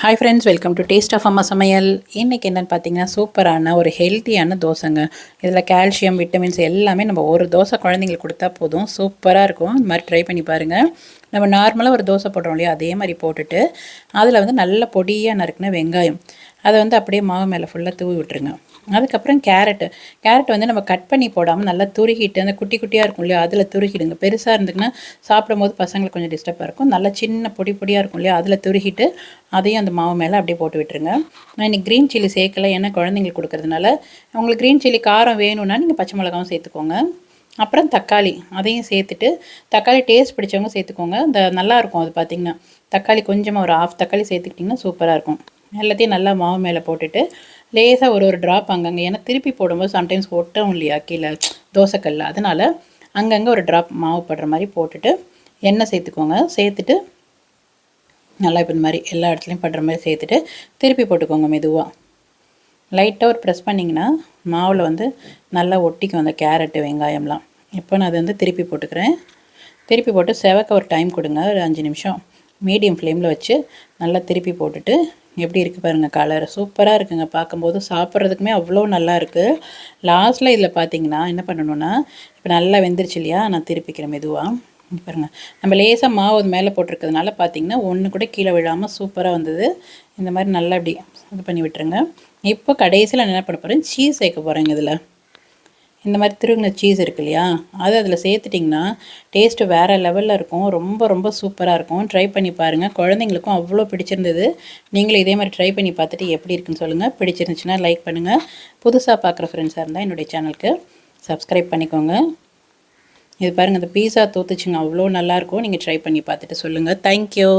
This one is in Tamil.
Hi friends, welcome to Taste of Amma Samayal. இன்றைக்கி என்னென்னு பார்த்தீங்கன்னா, சூப்பரான ஒரு ஹெல்த்தியான தோசைங்க. இதில் கால்சியம், விட்டமின்ஸ் எல்லாமே நம்ம ஒரு தோசை குழந்தைங்களுக்கு கொடுத்தா போதும், சூப்பராக இருக்கும். இந்த மாதிரி ட்ரை பண்ணி பாருங்கள். நம்ம நார்மலாக ஒரு தோசை போடுறோம் இல்லையா, அதே மாதிரி போட்டுட்டு அதில் வந்து நல்ல பொடியாக நறுக்குன வெங்காயம் அதை வந்து அப்படியே மாவு மேலே ஃபுல்லாக தூவி விட்டுருங்க. அதுக்கப்புறம் கேரட் வந்து நம்ம கட் பண்ணி போடாமல் நல்லா துருகிட்டு, அந்த குட்டி குட்டியாக இருக்கும் இல்லையா, அதில் துருகிடுங்க. பெருசாக இருந்துக்குன்னா சாப்பிடும்போது பசங்களுக்கு கொஞ்சம் டிஸ்டர்பாக இருக்கும். நல்லா சின்ன பொடியாக இருக்கும் இல்லையா, அதில் துருகிட்டு அதையும் அந்த மாவு மேலே அப்படியே போட்டு விட்டுருங்க. நான் இன்றைக்கி க்ரீன் சில்லி சேர்க்கலை, ஏன்னா குழந்தைங்களுக்கு கொடுக்கறதுனால. உங்களுக்கு க்ரீன் சில்லி காரம் வேணும்னா நீங்கள் பச்சை மிளகாவும் சேர்த்துக்கோங்க. அப்புறம் தக்காளி அதையும் சேர்த்துட்டு, தக்காளி டேஸ்ட் பிடிச்சவங்க சேர்த்துக்கோங்க. இந்த நல்லாயிருக்கும் அது பார்த்திங்கன்னா. தக்காளி கொஞ்சமாக ஒரு ஆஃப் தக்காளி சேர்த்துக்கிட்டிங்கன்னா சூப்பராக இருக்கும். எல்லாத்தையும் நல்லா மாவு மேலே போட்டுட்டு லேசாக ஒரு ட்ராப் அங்கங்கே, ஏன்னா திருப்பி போடும்போது சம்டைம்ஸ் ஒட்டவும் இல்லையா கீழே தோசைக்கல்ல, அதனால் அங்கங்கே ஒரு ட்ராப் மாவு படுற மாதிரி போட்டுட்டு எண்ணெய் சேர்த்துக்கோங்க. சேர்த்துட்டு நல்லா இப்போ இந்த மாதிரி எல்லா இடத்துலையும் படுற மாதிரி சேர்த்துட்டு திருப்பி போட்டுக்கோங்க. மெதுவாக லைட்டாக ஒரு ப்ரெஸ் பண்ணிங்கன்னா மாவில் வந்து நல்லா ஒட்டிக்கும் அந்த கேரட்டு வெங்காயம்லாம். இப்போ நான் அதை வந்து திருப்பி போட்டுக்கிறேன். திருப்பி போட்டு செவக்க ஒரு டைம் கொடுங்க, ஒரு 5 நிமிஷம் மீடியம் ஃப்ளேமில் வச்சு நல்லா திருப்பி போட்டுட்டு. எப்படி இருக்குது பாருங்கள், கலர் சூப்பராக இருக்குங்க. பார்க்கும்போது சாப்பிட்றதுக்குமே அவ்வளோ நல்லா இருக்குது. லாஸ்ட்டில் இதில் பார்த்தீங்கன்னா என்ன பண்ணணுன்னா, இப்போ நல்லா வெந்துருச்சு இல்லையா, நான் திருப்பிக்கிறேன் மெதுவாக. பாருங்கள், நம்ம லேசாக மாவு அது மேலே போட்டிருக்கிறதுனால பார்த்தீங்கன்னா ஒன்று கூட கீழே விழாமல் சூப்பராக வந்தது. இந்த மாதிரி நல்லா இப்படி இது பண்ணி விட்டுருங்க. இப்போ கடைசியில் நான் என்ன பண்ண போகிறேன், சீஸ் சேர்க்க போகிறேங்க. இதில் இந்த மாதிரி திருகுன சீஸ் இருக்கு இல்லையா, அது அதில் சேர்த்துட்டிங்கன்னா டேஸ்ட்டு வேறு லெவலில் இருக்கும். ரொம்ப ரொம்ப சூப்பராக இருக்கும். ட்ரை பண்ணி பாருங்கள். குழந்தைங்களுக்கும் அவ்வளோ பிடிச்சிருந்தது. நீங்களும் இதே மாதிரி ட்ரை பண்ணி பார்த்துட்டு எப்படி இருக்குன்னு சொல்லுங்கள். பிடிச்சிருந்துச்சுன்னா லைக் பண்ணுங்கள். புதுசாக பார்க்குற ஃப்ரெண்ட்ஸாக இருந்தால் என்னுடைய சேனலுக்கு சப்ஸ்கிரைப் பண்ணிக்கோங்க. இது பாருங்கள், இந்த பீஸா தூத்துச்சுங்க, அவ்வளோ நல்லாயிருக்கும். நீங்கள் ட்ரை பண்ணி பார்த்துட்டு சொல்லுங்கள். தேங்க்யூ.